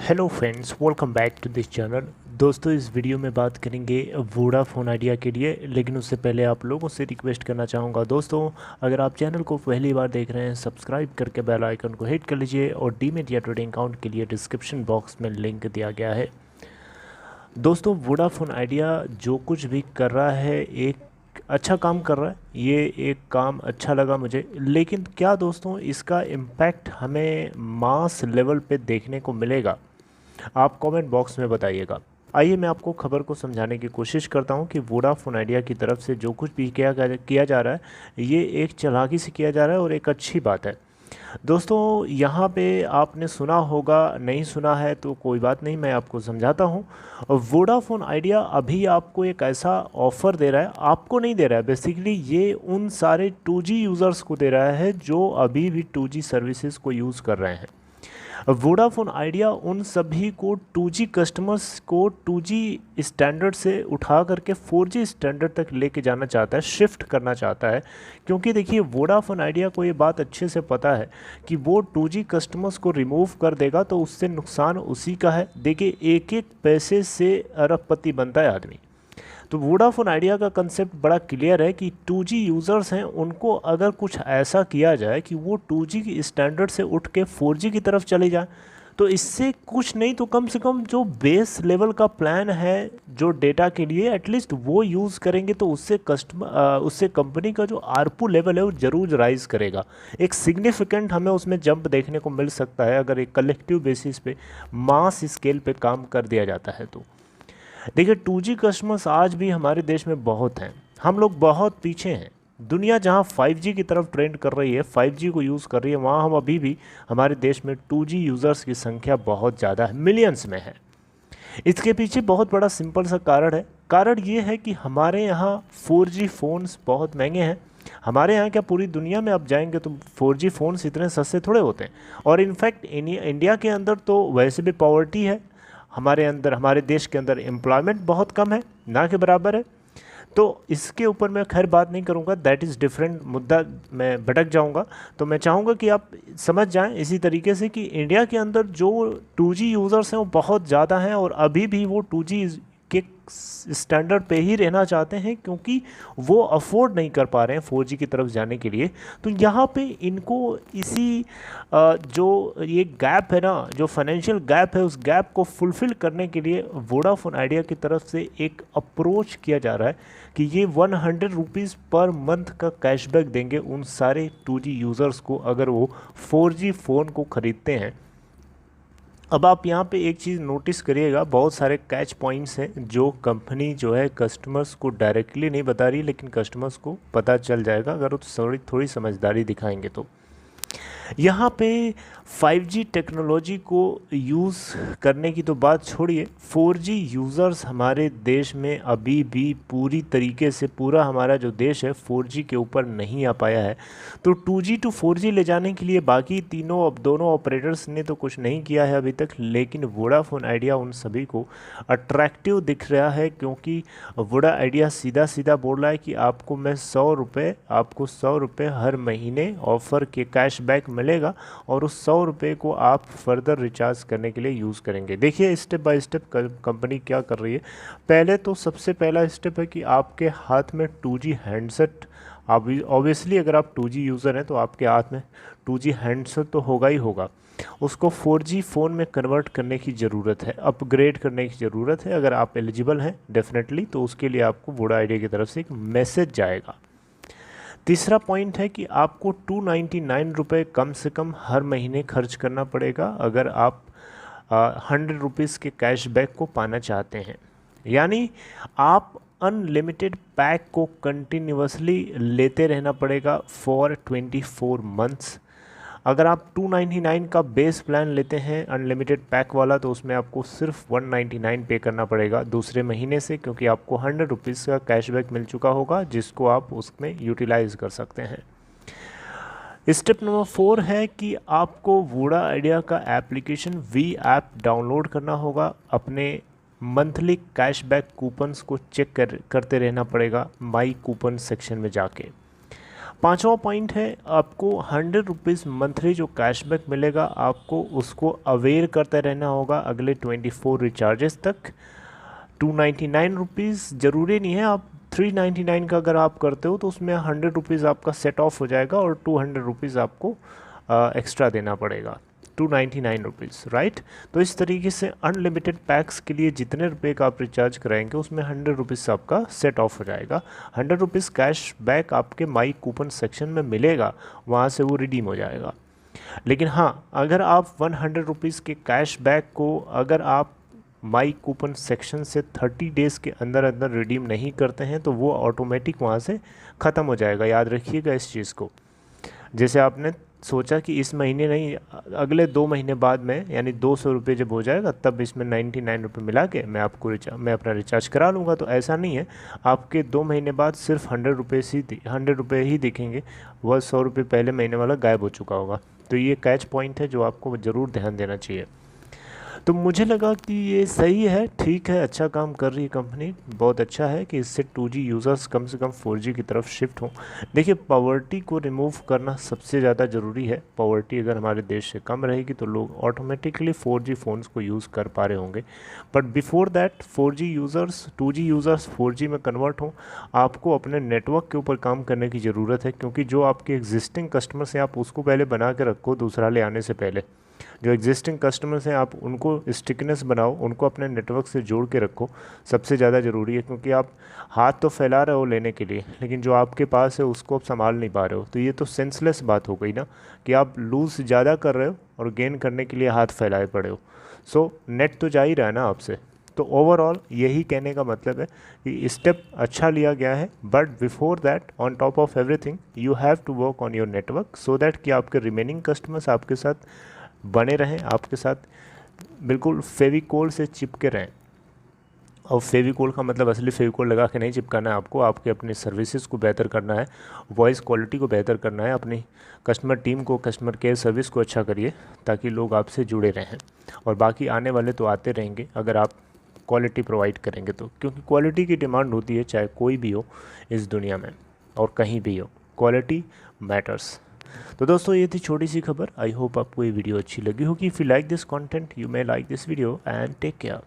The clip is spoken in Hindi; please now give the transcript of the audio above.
Hello friends, welcome back to this channel. दोस्तों, इस वीडियो में बात करेंगे वोडाफोन आइडिया के लिए, लेकिन उससे पहले आप लोगों से रिक्वेस्ट करना चाहूँगा दोस्तों, अगर आप चैनल को पहली बार देख रहे हैं सब्सक्राइब करके बेल आइकन को हिट कर लीजिए और डीमेट या ट्रेडिंग अकाउंट के लिए डिस्क्रिप्शन बॉक्स में लिंक दिया गया है। दोस्तों, वोडाफोन आइडिया जो कुछ भी कर रहा है एक अच्छा काम कर रहा है, ये एक काम अच्छा लगा मुझे। लेकिन क्या दोस्तों इसका इम्पैक्ट हमें मास लेवल पे देखने को मिलेगा? आप कमेंट बॉक्स में बताइएगा। आइए मैं आपको खबर को समझाने की कोशिश करता हूं कि वोडाफोन आइडिया की तरफ से जो कुछ भी किया जा रहा है ये एक चालाकी से किया जा रहा है और एक अच्छी बात है। दोस्तों, यहाँ पे आपने सुना होगा, नहीं सुना है तो कोई बात नहीं, मैं आपको समझाता हूँ। वोडाफोन आइडिया अभी आपको एक ऐसा ऑफ़र दे रहा है, आपको नहीं दे रहा है, बेसिकली ये उन सारे 2G यूज़र्स को दे रहा है जो अभी भी 2G सर्विसेज को यूज़ कर रहे हैं। वोडाफोन आइडिया उन सभी को 2G कस्टमर्स को 2G स्टैंडर्ड से उठा करके 4G स्टैंडर्ड तक लेके जाना चाहता है, शिफ्ट करना चाहता है। क्योंकि देखिए, वोडाफोन आइडिया को ये बात अच्छे से पता है कि वो 2G कस्टमर्स को रिमूव कर देगा तो उससे नुकसान उसी का है। देखिए, एक एक पैसे से अरबपति बनता है आदमी। तो वोडाफोन आइडिया का कंसेप्ट बड़ा क्लियर है कि 2G यूज़र्स हैं, उनको अगर कुछ ऐसा किया जाए कि वो 2G की स्टैंडर्ड से उठ के 4G की तरफ चले जाए, तो इससे कुछ नहीं तो कम से कम जो बेस लेवल का प्लान है जो डेटा के लिए एटलीस्ट वो यूज़ करेंगे, तो उससे कंपनी का जो आरपू लेवल है वो ज़रूर राइज़ करेगा। एक सिग्निफिकेंट हमें उसमें जंप देखने को मिल सकता है अगर एक कलेक्टिव बेसिस पे मास स्केल पे काम कर दिया जाता है तो। देखिए, 2G कस्टमर्स आज भी हमारे देश में बहुत हैं, हम लोग बहुत पीछे हैं। दुनिया जहां 5G की तरफ ट्रेंड कर रही है, 5G को यूज़ कर रही है, वहां हम अभी भी हमारे देश में 2G यूज़र्स की संख्या बहुत ज़्यादा है, मिलियंस में है। इसके पीछे बहुत बड़ा सिंपल सा कारण है। कारण ये है कि हमारे यहाँ 4G फ़ोन्स बहुत महंगे हैं। हमारे यहाँ क्या, पूरी दुनिया में आप जाएंगे तो 4G फ़ोन्स इतने सस्ते थोड़े होते हैं। और इनफैक्ट इंडिया के अंदर तो वैसे भी पॉवर्टी है, हमारे अंदर, हमारे देश के अंदर एम्प्लॉयमेंट बहुत कम है, ना के बराबर है। तो इसके ऊपर मैं खैर बात नहीं करूंगा, दैट इज़ डिफरेंट मुद्दा, मैं भटक जाऊंगा। तो मैं चाहूँगा कि आप समझ जाएं इसी तरीके से कि इंडिया के अंदर जो 2G यूज़र्स हैं वो बहुत ज़्यादा हैं और अभी भी वो 2G के स्टैंडर्ड पे ही रहना चाहते हैं, क्योंकि वो अफोर्ड नहीं कर पा रहे हैं 4G की तरफ जाने के लिए। तो यहाँ पे इनको इसी जो ये गैप है ना, जो फाइनेंशियल गैप है, उस गैप को फुलफ़िल करने के लिए वोडाफोन आइडिया की तरफ से एक अप्रोच किया जा रहा है कि ये 100 रुपीज़ पर मंथ का कैशबैक देंगे उन सारे 2G यूज़र्स को अगर वो 4G फ़ोन को ख़रीदते हैं। अब आप यहाँ पे एक चीज़ नोटिस करिएगा, बहुत सारे कैच पॉइंट्स हैं जो कंपनी जो है कस्टमर्स को डायरेक्टली नहीं बता रही, लेकिन कस्टमर्स को पता चल जाएगा अगर वो थोड़ी समझदारी दिखाएंगे तो। यहाँ पे 5G टेक्नोलॉजी को यूज़ करने की तो बात छोड़िए, 4G यूज़र्स हमारे देश में अभी भी पूरी तरीके से, पूरा हमारा जो देश है 4G के ऊपर नहीं आ पाया है। तो 2G टू 4G ले जाने के लिए बाकी दोनों ऑपरेटर्स ने तो कुछ नहीं किया है अभी तक, लेकिन वोडाफोन आइडिया उन सभी को अट्रैक्टिव दिख रहा है, क्योंकि वोडा आइडिया सीधा सीधा बोल रहा है कि आपको 100 रुपये हर महीने ऑफ़र के कैशबैक मिलेगा और उस 100 रुपये को आप फर्दर रिचार्ज करने के लिए यूज़ करेंगे। देखिए, स्टेप बाय स्टेप कंपनी क्या कर रही है। पहले तो सबसे पहला स्टेप है कि आपके हाथ में 2G हैंडसेट, ऑब्वियसली अगर आप 2G यूज़र हैं तो आपके हाथ में 2G हैंडसेट तो होगा ही होगा। उसको 4G फ़ोन में कन्वर्ट करने की ज़रूरत है, अपग्रेड करने की ज़रूरत है। अगर आप एलिजिबल हैं डेफिनेटली, तो उसके लिए आपको वोडा आइडिया की तरफ से एक मैसेज जाएगा। तीसरा पॉइंट है कि आपको 299 रुपये कम से कम हर महीने खर्च करना पड़ेगा अगर आप 100 रुपीज़ के कैशबैक को पाना चाहते हैं। यानी आप अनलिमिटेड पैक को कंटिन्यूसली लेते रहना पड़ेगा फॉर 24 मंथ्स। अगर आप 299 का बेस प्लान लेते हैं अनलिमिटेड पैक वाला, तो उसमें आपको सिर्फ 199 पे करना पड़ेगा दूसरे महीने से, क्योंकि आपको 100 रुपीज़ का कैशबैक मिल चुका होगा जिसको आप उसमें यूटिलाइज़ कर सकते हैं। स्टेप नंबर 4 है कि आपको वोडा आइडिया का एप्लीकेशन वी ऐप डाउनलोड करना होगा। अपने मंथली कैशबैक कूपन्स को चेक करते रहना पड़ेगा माई कूपन सेक्शन में जाके। पांचवा पॉइंट है, आपको 100 रुपीज़ मंथली जो कैशबैक मिलेगा आपको उसको अवेयर करते रहना होगा अगले 24 रिचार्जेस तक। 299 रुपीज़ ज़रूरी नहीं है, आप 399 का अगर आप करते हो तो उसमें 100 रुपीज़ आपका सेट ऑफ हो जाएगा और 200 रुपीज़ आपको एक्स्ट्रा देना पड़ेगा, 299 रुपीज़, राइट। तो इस तरीके से अनलिमिटेड पैक्स के लिए जितने रुपए का आप रिचार्ज कराएंगे उसमें 100 रुपीज़ आपका सेट ऑफ हो जाएगा। 100 रुपीज़ कैश बैक आपके माई कूपन सेक्शन में मिलेगा, वहाँ से वो रिडीम हो जाएगा। लेकिन हाँ, अगर आप 100 रुपीज़ के कैश बैक को अगर आप माई कूपन सेक्शन से 30 डेज़ के अंदर अंदर रिडीम नहीं करते हैं तो वो ऑटोमेटिक वहाँ से ख़त्म हो जाएगा। याद रखिएगा इस चीज़ को। जैसे आपने सोचा कि इस महीने नहीं, अगले 2 महीने बाद में, यानी 200 रुपये जब हो जाएगा तब इसमें 99 रुपये मिला के मैं आपको मैं अपना रिचार्ज करा लूँगा, तो ऐसा नहीं है। आपके 2 महीने बाद सिर्फ 100 रुपये ही दिखेंगे, वह 100 रुपये पहले महीने वाला गायब हो चुका होगा। तो ये कैच पॉइंट है जो आपको ज़रूर ध्यान देना चाहिए। तो मुझे लगा कि ये सही है, ठीक है, अच्छा काम कर रही है कंपनी, बहुत अच्छा है कि इससे 2G यूज़र्स कम से कम 4G की तरफ शिफ्ट हों। देखिए, पॉवर्टी को रिमूव करना सबसे ज़्यादा ज़रूरी है। पॉवर्टी अगर हमारे देश से कम रहेगी तो लोग ऑटोमेटिकली 4G फ़ोन्स को यूज़ कर पा रहे होंगे। But before that 4G users 2G users 4G में कन्वर्ट हों, आपको अपने नेटवर्क के ऊपर काम करने की ज़रूरत है, क्योंकि जो आपके एग्जिस्टिंग कस्टमर्स हैं आप उसको पहले बना के रखो दूसरा ले आने से पहले। जो एग्जिस्टिंग कस्टमर्स हैं आप उनको स्टिकनेस बनाओ, उनको अपने नेटवर्क से जोड़ के रखो, सबसे ज़्यादा ज़रूरी है। क्योंकि आप हाथ तो फैला रहे हो लेने के लिए, लेकिन जो आपके पास है उसको आप संभाल नहीं पा रहे हो, तो ये तो सेंसलेस बात हो गई ना, कि आप लूज़ ज़्यादा कर रहे हो और गेन करने के लिए हाथ फैलाए पड़े हो। सो नेट तो जा ही रहा है ना आपसे। तो ओवरऑल यही कहने का मतलब है कि स्टेप अच्छा लिया गया है, but before that on top of everything you have to work on your network so that कि आपके रिमेनिंग कस्टमर्स आपके साथ बने रहें, आपके साथ बिल्कुल फेविकोल से चिपके रहें। और फेविकोल का मतलब असली फेविकोल लगा के नहीं चिपकाना है आपको, आपके अपने सर्विसेज को बेहतर करना है, वॉइस क्वालिटी को बेहतर करना है, अपनी कस्टमर टीम को, कस्टमर केयर सर्विस को अच्छा करिए ताकि लोग आपसे जुड़े रहें। और बाकी आने वाले तो आते रहेंगे अगर आप क्वालिटी प्रोवाइड करेंगे तो, क्योंकि क्वालिटी की डिमांड होती है चाहे कोई भी हो इस दुनिया में और कहीं भी हो, क्वालिटी मैटर्स। तो दोस्तों ये थी छोटी सी खबर। आई होप आपको ये वीडियो अच्छी लगी होगी। If you like this content you may like this video and take care.